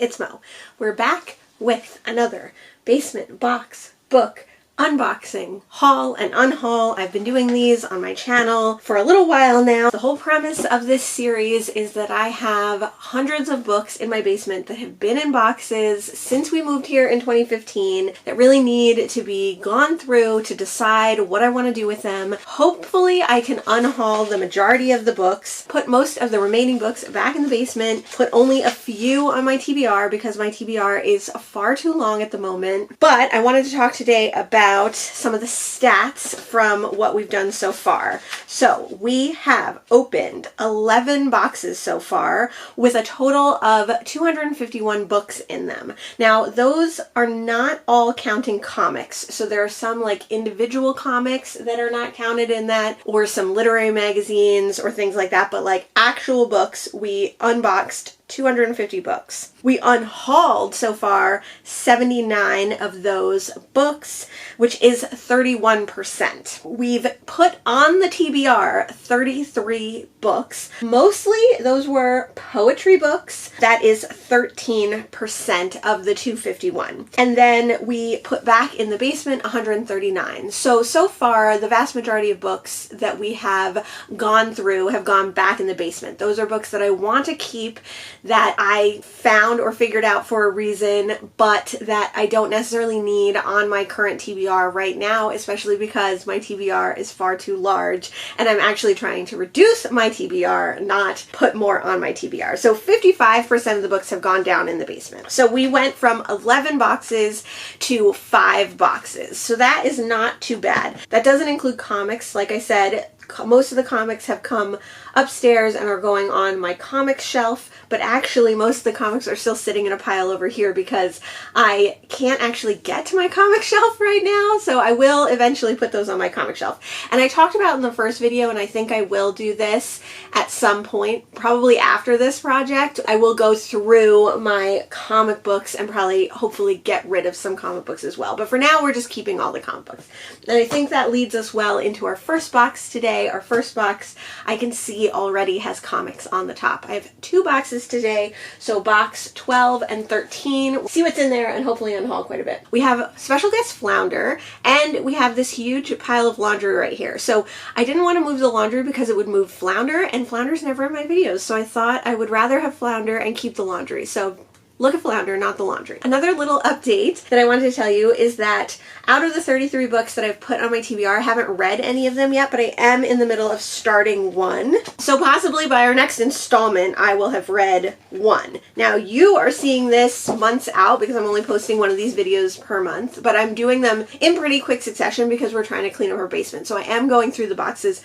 it's Mo. We're back with another basement box book unboxing, haul and unhaul. I've been doing these on my channel for a little while now. The whole premise of this series is that I have hundreds of books in my basement that have been in boxes since we moved here in 2015 that really need to be gone through to decide what I want to do with them. Hopefully I can unhaul the majority of the books, put most of the remaining books back in the basement, put only a few on my TBR because my TBR is far too long at the moment. But I wanted to talk today about some of the stats from what we've done so far. So we have opened 11 boxes so far with a total of 251 books in them. Now those are not all counting comics. So there are some like individual comics that are not counted in that, or some literary magazines or things like that, but like actual books, we unboxed 250 books. We unhauled so far 79 of those books, which is 31%. We've put on the TBR 33 books. Mostly those were poetry books. That is 13% of the 251. And then we put back in the basement 139. So far, the vast majority of books that we have gone through have gone back in the basement. Those are books that I want to keep, that I found or figured out for a reason, but that I don't necessarily need on my current TBR right now, especially because my TBR is far too large and I'm actually trying to reduce my TBR, not put more on my TBR. So 55% of the books have gone down in the basement. So we went from 11 boxes to 5 boxes. So that is not too bad. That doesn't include comics. Like I said, most of the comics have come upstairs and are going on my comics shelf, but actually most of the comics are still sitting in a pile over here because I can't actually get to my comic shelf right now, so I will eventually put those on my comic shelf. And I talked about in the first video, and I think I will do this at some point, probably after this project, I will go through my comic books and probably hopefully get rid of some comic books as well. But for now, we're just keeping all the comic books. And I think that leads us well into our first box today. Our first box, I can see already has comics on the top. I have 2 boxes today, so box 12 and 13. We'll see what's in there and hopefully unhaul quite a bit. We have special guest Flounder, and we have this huge pile of laundry right here. So I didn't want to move the laundry because it would move Flounder, and Flounder's never in my videos, so I thought I would rather have Flounder and keep the laundry. So look at Flounder, not the laundry. Another little update that I wanted to tell you is that out of the 33 books that I've put on my TBR, I haven't read any of them yet, but I am in the middle of starting one. So possibly by our next installment, I will have read one. Now you are seeing this months out because I'm only posting one of these videos per month, but I'm doing them in pretty quick succession because we're trying to clean up our basement. So I am going through the boxes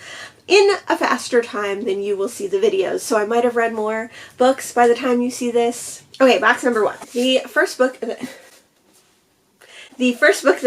in a faster time than you will see the videos. So I might have read more books by the time you see this. Okay, box number 1. The first book that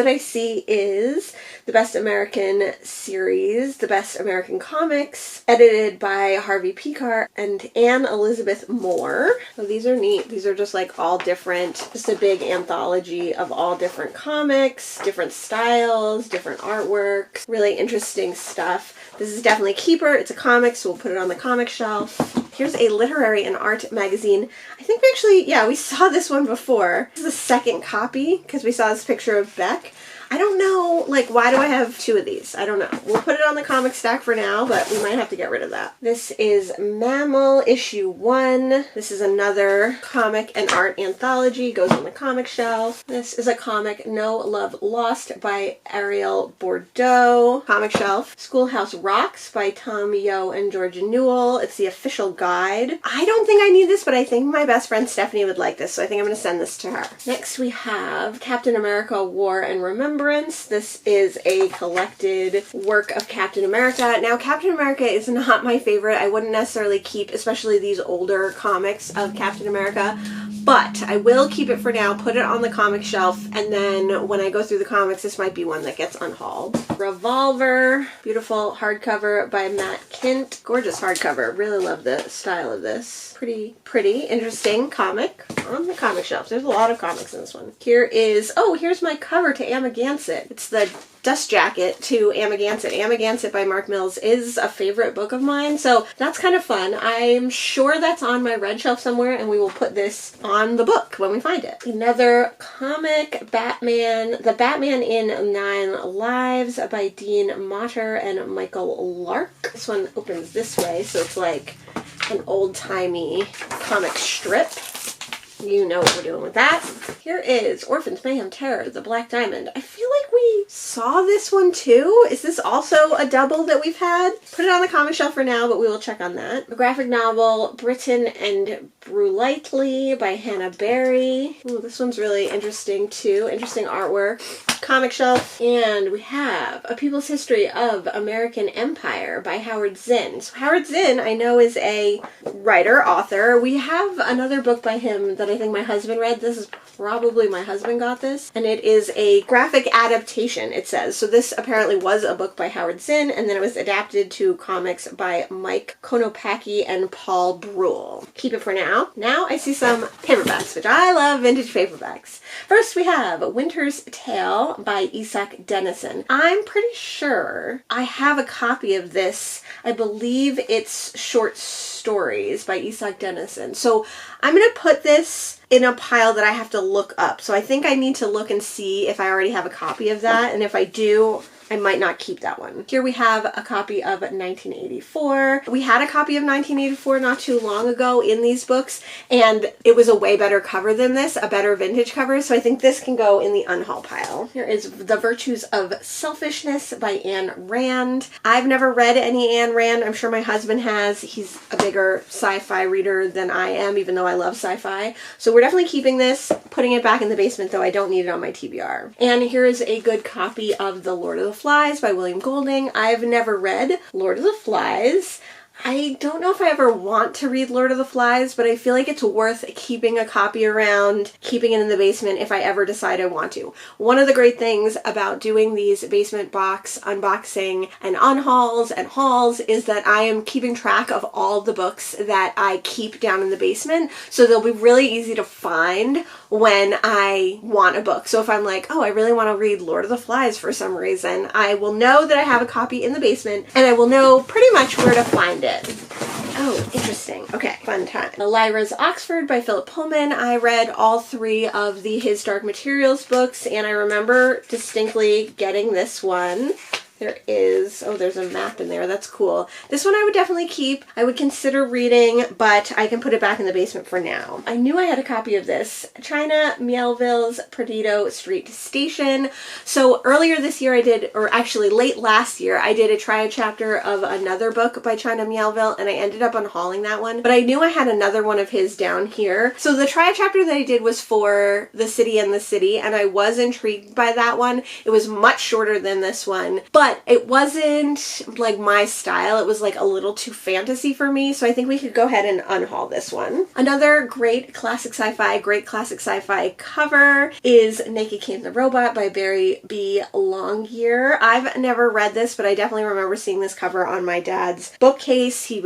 I see is the Best American series, The Best American Comics, edited by Harvey Pekar and Anne Elizabeth Moore. So these are neat. These are just like all different, just a big anthology of all different comics, different styles, different artwork, really interesting stuff. This is definitely a keeper. It's a comic, so we'll put it on the comic shelf. Here's a literary and art magazine. I think we actually, yeah, we saw this one before. This is the second copy because we saw this picture of Beck. I don't know, like, why do I have 2 of these? I don't know. We'll put it on the comic stack for now, but we might have to get rid of that. This is Mammal issue 1. This is another comic and art anthology. Goes on the comic shelf. This is a comic, No Love Lost by Ariel Bordeaux. Comic shelf. Schoolhouse Rocks by Tom Yo and Georgia Newell. It's the official guide. I don't think I need this, but I think my best friend Stephanie would like this, so I think I'm going to send this to her. Next we have Captain America War and Remembrance. This is a collected work of Captain America. Now, Captain America is not my favorite. I wouldn't necessarily keep, especially these older comics of Captain America, but I will keep it for now, put it on the comic shelf, and then when I go through the comics, this might be one that gets unhauled. Revolver, beautiful hardcover by Matt Kint. Gorgeous hardcover. Really love the style of this. Pretty, interesting comic on the comic shelf. There's a lot of comics in this one. Here is, oh, here's my cover to Amagansett. It's the dust jacket to Amagansett. Amagansett by Mark Mills is a favorite book of mine, so that's kind of fun. I'm sure that's on my red shelf somewhere, and we will put this on the book when we find it. Another comic, Batman, The Batman in 9 Lives by Dean Motter and Michael Lark. This one opens this way, so it's like an old-timey comic strip. You know what we're doing with that. Here is Orphans, Mayhem, Terror, The Black Diamond. I feel like we saw this one too. Is this also a double that we've had? Put it on the comic shelf for now, but we will check on that. The graphic novel, Britain and Brulitely by Hannah Berry. Ooh, this one's really interesting too. Interesting artwork. Comic shelf. And we have A People's History of American Empire by Howard Zinn. So Howard Zinn, I know, is a writer, author. We have another book by him that I think my husband read. This is probably my husband got this. And it is a graphic adaptation, it says. So this apparently was a book by Howard Zinn, and then it was adapted to comics by Mike Konopacki and Paul Brule. Keep it for now. Now I see some paperbacks, which I love vintage paperbacks. First we have Winter's Tale by Isak Dinesen. I'm pretty sure I have a copy of this. I believe it's short stories by Isak Dinesen. So I'm going to put this in a pile that I have to look up. So I think I need to look and see if I already have a copy of that. And if I do, I might not keep that one. Here we have a copy of 1984. We had a copy of 1984 not too long ago in these books, and it was a way better cover than this, a better vintage cover, so I think this can go in the Unhaul pile. Here is The Virtues of Selfishness by Ayn Rand. I've never read any Ayn Rand. I'm sure my husband has. He's a bigger sci-fi reader than I am, even though I love sci-fi. So we're definitely keeping this, putting it back in the basement, though I don't need it on my TBR. And here is a good copy of The Lord of the Flies by William Golding. I've never read Lord of the Flies. I don't know if I ever want to read Lord of the Flies, but I feel like it's worth keeping a copy around, keeping it in the basement if I ever decide I want to. One of the great things about doing these basement box unboxing and unhauls and hauls is that I am keeping track of all the books that I keep down in the basement, so they'll be really easy to find when I want a book. So if I'm like, oh, I really want to read Lord of the Flies for some reason, I will know that I have a copy in the basement, and I will know pretty much where to find it. Oh, interesting. Okay, fun time. Lyra's Oxford by Philip Pullman. I read all 3 of the His Dark Materials books, and I remember distinctly getting this one. There is, oh, there's a map in there. That's cool. This one I would definitely keep. I would consider reading, but I can put it back in the basement for now. I knew I had a copy of this. China Miéville's Perdido Street Station. So earlier this year I did, or actually late last year, I did a try a chapter of another book by China Miéville, and I ended up unhauling that one. But I knew I had another one of his down here. So the try a chapter that I did was for The City and the City, and I was intrigued by that one. It was much shorter than this one, but it wasn't like my style. It was like a little too fantasy for me, so I think we could go ahead and unhaul this one. Another great classic sci-fi cover is Naked Came the Robot by Barry B. Longyear. I've never read this, but I definitely remember seeing this cover on my dad's bookcase. He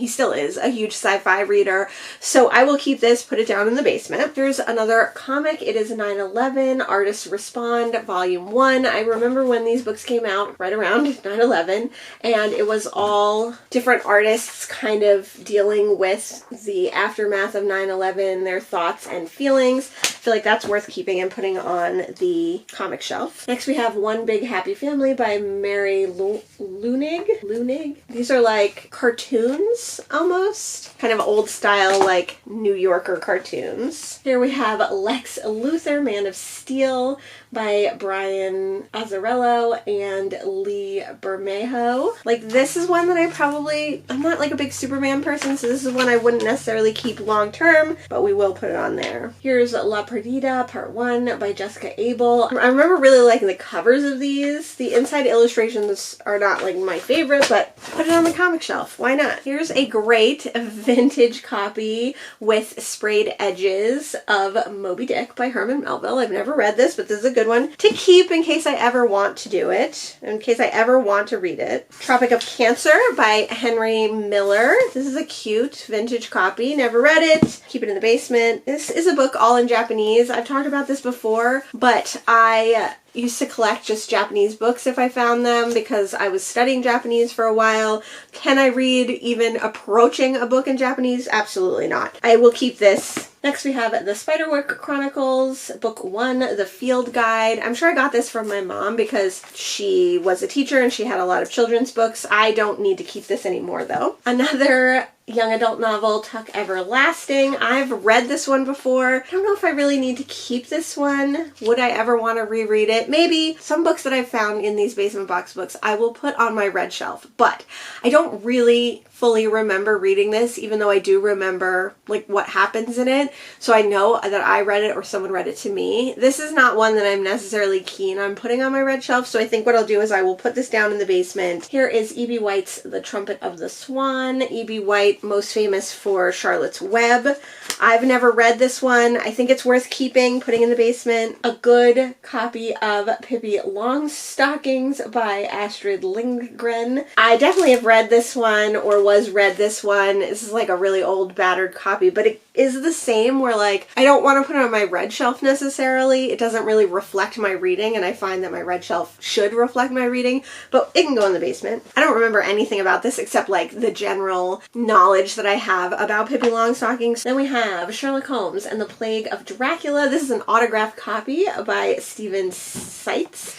still is a huge sci-fi reader, so I will keep this, put it down in the basement. Here's another comic. It is 9/11 Artists Respond Volume 1. I remember when these books came out, right around 9/11, and it was all different artists kind of dealing with the aftermath of 9/11, their thoughts and feelings. I feel like that's worth keeping and putting on the comic shelf. Next we have One Big Happy Family by Mary Lunig. These are like cartoons almost, kind of old style like New Yorker cartoons. Here we have Lex Luthor, Man of Steel by Brian Azzarello and Lee Bermejo. Like, this is one that I'm not like a big Superman person, so this is one I wouldn't necessarily keep long term, but we will put it on there. Here's La Perdida Part 1 by Jessica Abel. I remember really liking the covers of these. The inside illustrations are not like my favorite, but put it on the comic shelf. Why not? Here's a great vintage copy with sprayed edges of Moby Dick by Herman Melville. I've never read this, but this is a good one to keep in case I ever want to do it, in case I ever want to read it. Tropic of Cancer by Henry Miller. This is a cute vintage copy. Never read it. Keep it in the basement. This is a book all in Japanese Japanese. I've talked about this before, but I used to collect just Japanese books if I found them because I was studying Japanese for a while. Can I read even approaching a book in Japanese? Absolutely not. I will keep this. Next we have The Spiderwork Chronicles, Book 1, The Field Guide. I'm sure I got this from my mom because she was a teacher and she had a lot of children's books. I don't need to keep this anymore though. Another young adult novel, Tuck Everlasting. I've read this one before. I don't know if I really need to keep this one. Would I ever want to reread it? Maybe. Some books that I've found in these basement box books I will put on my red shelf, but I don't really fully remember reading this, even though I do remember like what happens in it. So I know that I read it or someone read it to me. This is not one that I'm necessarily keen on putting on my red shelf, so I think what I'll do is I will put this down in the basement. Here is E.B. White's The Trumpet of the Swan. E.B. White, most famous for Charlotte's Web. I've never read this one. I think it's worth keeping, putting in the basement. A good copy of Pippi Longstockings by Astrid Lindgren. I definitely have read this one or was read this one. This is like a really old battered copy, but it is the same where like I don't want to put it on my red shelf necessarily. It doesn't really reflect my reading, and I find that my red shelf should reflect my reading, but it can go in the basement. I don't remember anything about this except like the general knowledge that I have about Pippi Longstockings. Then we have Sherlock Holmes and the Plague of Dracula. This is an autographed copy by Stephen Seitz.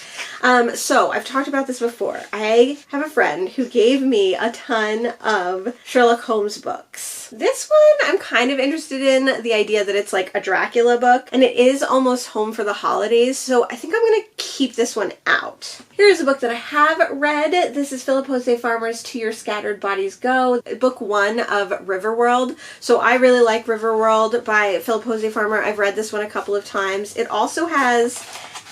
So I've talked about this before. I have a friend who gave me a ton of Sherlock Holmes books. This one I'm kind of interested in, the idea that it's like a Dracula book, and it is almost home for the holidays, so I think I'm going to keep this one out. Here's a book that I have read. This is Philip Jose Farmer's To Your Scattered Bodies Go, book 1 of Riverworld. So I really like Riverworld by Philip Jose Farmer. I've read this one a couple of times. It also has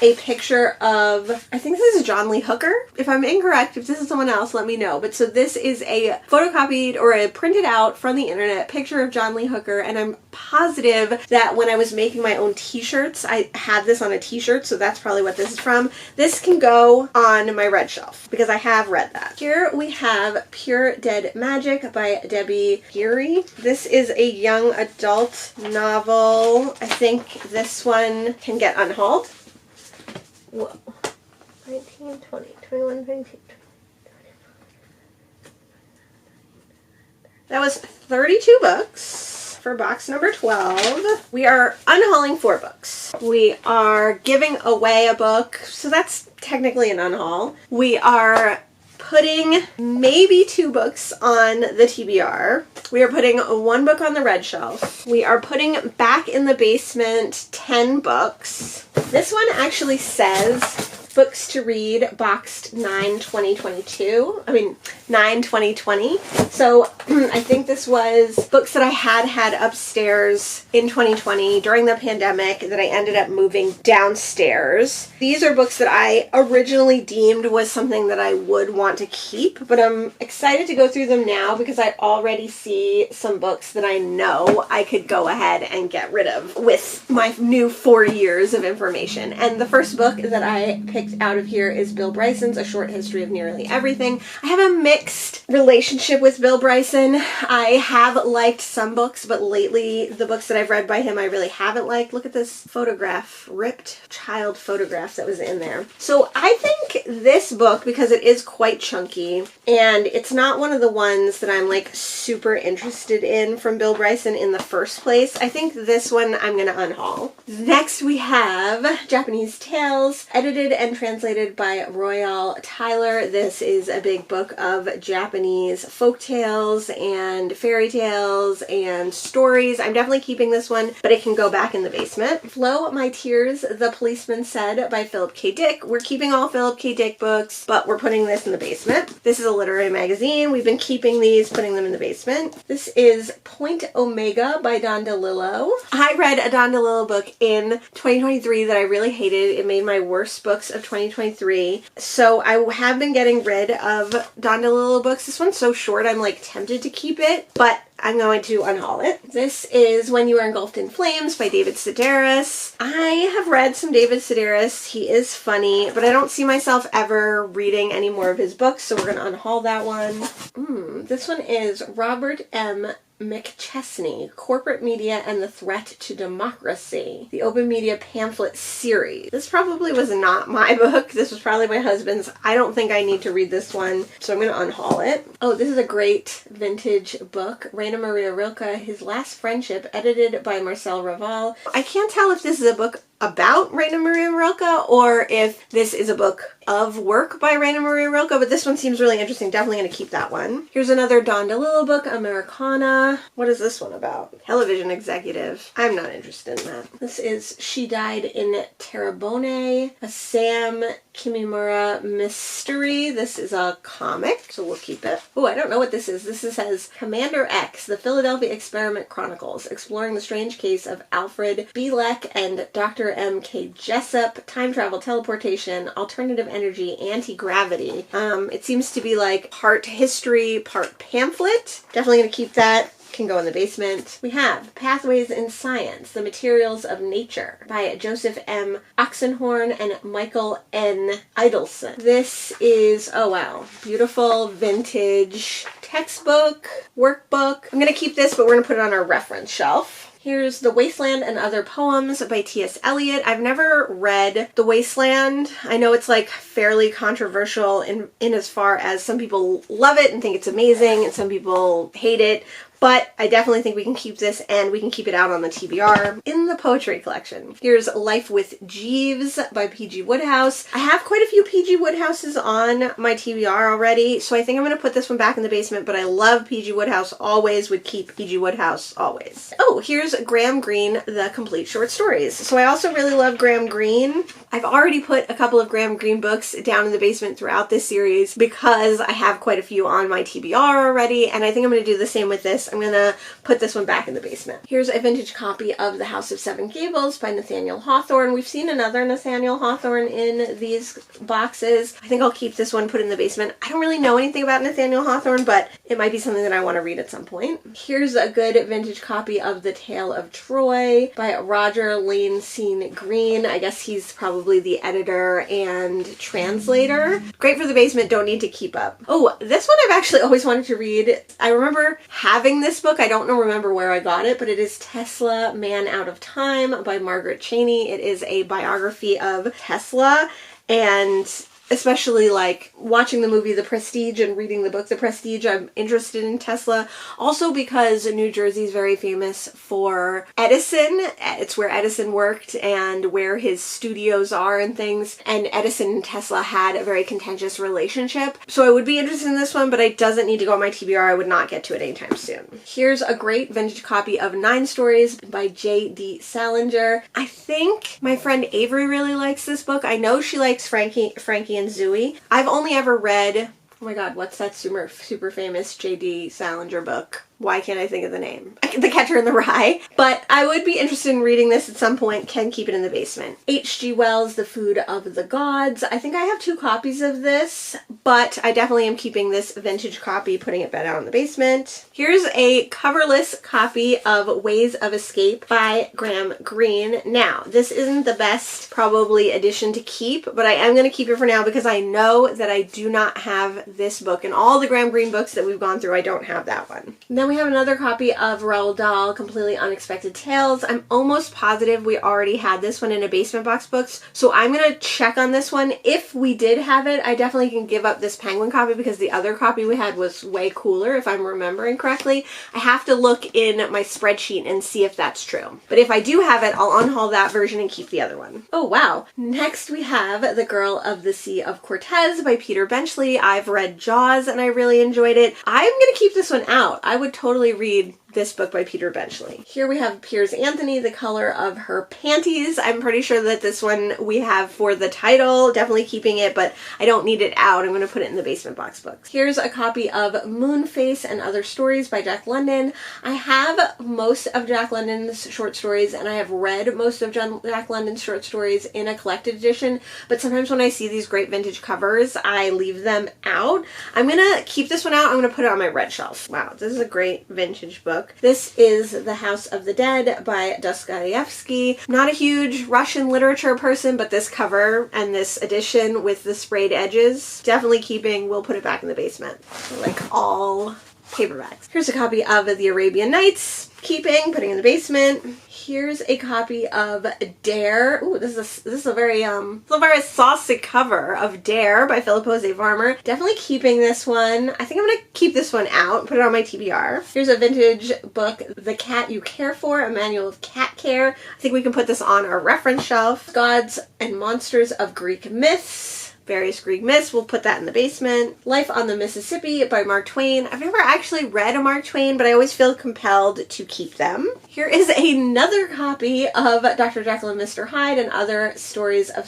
a picture of, I think this is John Lee Hooker. If I'm incorrect, if this is someone else, let me know. But so this is a photocopied or a printed out from the internet picture of John Lee Hooker, and I'm positive that when I was making my own t-shirts, I had this on a t-shirt, so that's probably what this is from. This can go on my red shelf because I have read that. Here we have Pure Dead Magic by Debbie Geary. This is a young adult novel. I think this one can get unhauled. Whoa. 19, 20, 21, 22. That was 32 books for box number 12. We are unhauling 4 books. We are giving away a book, so that's technically an unhaul. We are putting maybe 2 books on the TBR. We are putting 1 book on the red shelf. We are putting back in the basement 10 books. This one actually says books to read boxed 9/2022. I mean 9/2020. So I think this was books that I had upstairs in 2020 during the pandemic that I ended up moving downstairs. These are books that I originally deemed was something that I would want to keep, but I'm excited to go through them now because I already see some books that I know I could go ahead and get rid of with my new 4 years of information. And the first book that I picked out of here is Bill Bryson's A Short History of Nearly Everything. I have a mixed relationship with Bill Bryson. I have liked some books, but lately the books that I've read by him I really haven't liked. Look at this photograph, ripped child photograph that was in there. So I think this book, because it is quite chunky and it's not one of the ones that I'm like super interested in from Bill Bryson in the first place, I think this one I'm going to unhaul. Next we have Japanese Tales, edited and translated by Royal Tyler. This is a big book of Japanese folk tales and fairy tales and stories. I'm definitely keeping this one, but it can go back in the basement. Flow My Tears, The Policeman Said by Philip K. Dick. We're keeping all Philip K. Dick books, but we're putting this in the basement. This is a literary magazine. We've been keeping these, putting them in the basement. This is Point Omega by Don DeLillo. I read a Don DeLillo book in 2023 that I really hated. It made my worst books of 2023. So I have been getting rid of Don DeLillo books. This one's so short I'm like tempted to keep it, but I'm going to unhaul it. This is When You Are Engulfed in Flames by David Sedaris. I have read some David Sedaris. He is funny, but I don't see myself ever reading any more of his books, so we're going to unhaul that one. This one is Robert M. McChesney, Corporate Media and the Threat to Democracy, the Open Media Pamphlet Series. This probably was not my book. This was probably my husband's. I don't think I need to read this one, so I'm going to unhaul it. Oh, this is a great vintage book. Rainer Maria Rilke, His Last Friendship, edited by Marcel Raval. I can't tell if this is a book about Rainer Maria Rilke or if this is a book of work by Rainer Maria Rilke, but this one seems really interesting. Definitely going to keep that one. Here's another Don DeLillo book, Americana. What is this one about? Television executive. I'm not interested in that. This is She Died in Terrebonne, a Sam Kimimura mystery. This is a comic, so we'll keep it. Oh, I don't know what this is. This says Commander X, The Philadelphia Experiment Chronicles, exploring the strange case of Alfred Bielek and Dr. M.K. Jessup, time travel, teleportation, alternative energy, anti-gravity. It seems to be like part history, part pamphlet. Definitely going to keep that. Can go in the basement. We have Pathways in Science, The Materials of Nature by Joseph M. Oxenhorn and Michael N. Idelson. This is, oh wow, beautiful vintage textbook, workbook. I'm going to keep this, but we're going to put it on our reference shelf. Here's The Wasteland and Other Poems by T.S. Eliot. I've never read The Wasteland. I know it's like fairly controversial in as far as some people love it and think it's amazing and some people hate it. But I definitely think we can keep this and we can keep it out on the TBR in the poetry collection. Here's Life with Jeeves by P.G. Wodehouse. I have quite a few P.G. Wodehouses on my TBR already, so I think I'm going to put this one back in the basement, but I love P.G. Wodehouse always, would keep P.G. Wodehouse always. Oh, here's Graham Greene, The Complete Short Stories. So I also really love Graham Greene. I've already put a couple of Graham Greene books down in the basement throughout this series because I have quite a few on my TBR already, and I think I'm going to do the same with this. I'm going to put this one back in the basement. Here's a vintage copy of The House of Seven Gables by Nathaniel Hawthorne. We've seen another Nathaniel Hawthorne in these boxes. I think I'll keep this one put in the basement. I don't really know anything about Nathaniel Hawthorne, but it might be something that I want to read at some point. Here's a good vintage copy of The Tale of Troy by Roger Lane Green. I guess he's probably the editor and translator. Great for the basement, don't need to keep up. Oh, this one I've actually always wanted to read. I remember having this book. I don't remember where I got it, but it is Tesla, Man Out of Time by Margaret Cheney. It is a biography of Tesla, and especially like watching the movie The Prestige and reading the book The Prestige, I'm interested in Tesla. Also because New Jersey is very famous for Edison. It's where Edison worked and where his studios are and things. And Edison and Tesla had a very contentious relationship. So I would be interested in this one, but it doesn't need to go on my TBR. I would not get to it anytime soon. Here's a great vintage copy of 9 Stories by J.D. Salinger. I think my friend Avery really likes this book. I know she likes Frankie and Zooey. I've only ever read, oh my god, what's that super famous J.D. Salinger book? Why can't I think of the name? The Catcher in the Rye. But I would be interested in reading this at some point. Can keep it in the basement. H.G. Wells' The Food of the Gods. I think I have 2 copies of this, but I definitely am keeping this vintage copy, putting it back out in the basement. Here's a coverless copy of Ways of Escape by Graham Greene. Now, this isn't the best, probably, edition to keep, but I am going to keep it for now because I know that I do not have this book. In all the Graham Greene books that we've gone through, I don't have that one. And then we have another copy of Roald Dahl, Completely Unexpected Tales. I'm almost positive we already had this one in a Basement Box Books, so I'm going to check on this one. If we did have it, I definitely can give up this Penguin copy because the other copy we had was way cooler, if I'm remembering correctly. I have to look in my spreadsheet and see if that's true. But if I do have it, I'll unhaul that version and keep the other one. Oh wow. Next we have The Girl of the Sea of Cortez by Peter Benchley. I've read Jaws and I really enjoyed it. I'm going to keep this one out. I would totally read this book by Peter Benchley. Here we have Piers Anthony, The Color of Her Panties. I'm pretty sure that this one we have for the title, definitely keeping it, but I don't need it out. I'm going to put it in the basement box books. Here's a copy of Moonface and Other Stories by Jack London. I have most of Jack London's short stories, and I have read most of Jack London's short stories in a collected edition, but sometimes when I see these great vintage covers, I leave them out. I'm going to keep this one out. I'm going to put it on my red shelf. Wow, this is a great vintage book. This is The House of the Dead by Dostoevsky. Not a huge Russian literature person, but this cover and this edition with the sprayed edges, definitely keeping. We'll put it back in the basement, like all paperbacks. Here's a copy of The Arabian Nights, keeping, putting in the basement. Here's a copy of Dare. Ooh, this is a very saucy cover of Dare by Philip Jose Farmer. Definitely keeping this one. I think I'm gonna keep this one out, put it on my TBR. Here's a vintage book, The Cat You Care For, a manual of cat care. I think we can put this on our reference shelf. Gods and Monsters of Greek Myths. Various Greek myths. We'll put that in the basement. Life on the Mississippi by Mark Twain. I've never actually read a Mark Twain, but I always feel compelled to keep them. Here is another copy of Dr. Jekyll and Mr. Hyde and Other Stories of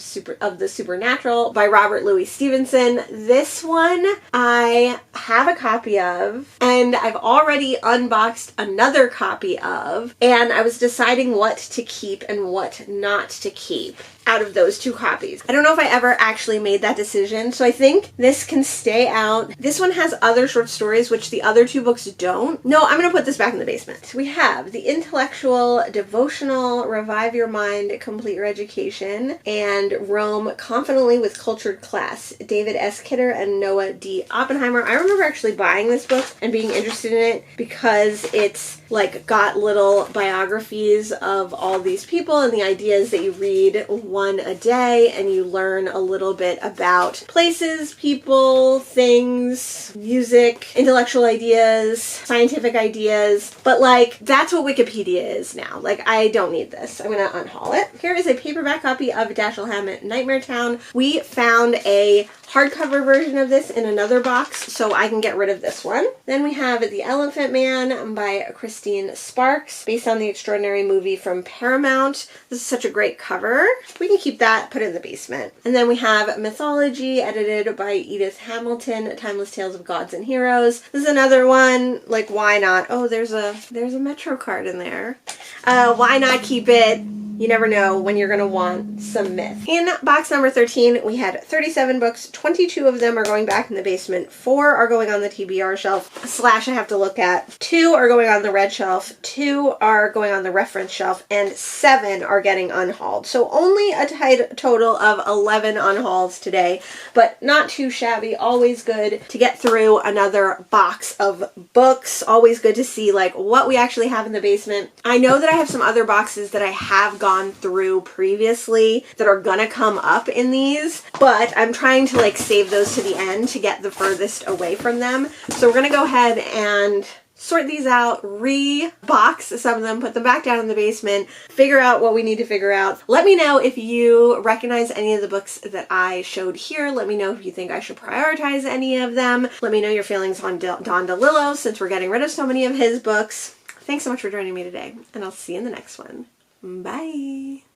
the Supernatural by Robert Louis Stevenson. This one I have a copy of, and I've already unboxed another copy of, and I was deciding what to keep and what not to keep out of those two copies. I don't know if I ever actually made that decision, so I think this can stay out. This one has other short stories, which the other two books don't. No, I'm going to put this back in the basement. We have The Intellectual, Devotional, Revive Your Mind, Complete Your Education, and Roam Confidently with Cultured Class, David S. Kidder and Noah D. Oppenheimer. I remember actually buying this book and being interested in it because it's like got little biographies of all these people, and the idea is that you read one a day and you learn a little bit about places, people, things, music, intellectual ideas, scientific ideas. But like, that's what Wikipedia is now. Like, I don't need this. I'm gonna unhaul it. Here is a paperback copy of Dashiell Hammett, Nightmare Town. We found a hardcover version of this in another box, so I can get rid of this one. Then we have The Elephant Man by Christine Sparks, based on the extraordinary movie from Paramount. This is such a great cover. We can keep that, put it in the basement. And then we have Mythology, edited by Edith Hamilton, Timeless Tales of Gods and Heroes. This is another one, like, why not? Oh, there's a Metro card in there. Why not keep it? You never know when you're going to want some myth. In box number 13, we had 37 books. 22 of them are going back in the basement. 4 are going on the TBR shelf, / I have to look at. 2 are going on the red shelf. 2 are going on the reference shelf. And 7 are getting unhauled. So only a total of 11 unhauls today, but not too shabby. Always good to get through another box of books. Always good to see like what we actually have in the basement. I know that I have some other boxes that I have gone through previously that are gonna come up in these, but I'm trying to like save those to the end to get the furthest away from them. So we're gonna go ahead and sort these out, re-box some of them, put them back down in the basement, figure out what we need to figure out. Let me know if you recognize any of the books that I showed here. Let me know if you think I should prioritize any of them. Let me know your feelings on Don DeLillo, since we're getting rid of so many of his books. Thanks so much for joining me today, and I'll see you in the next one. Bye!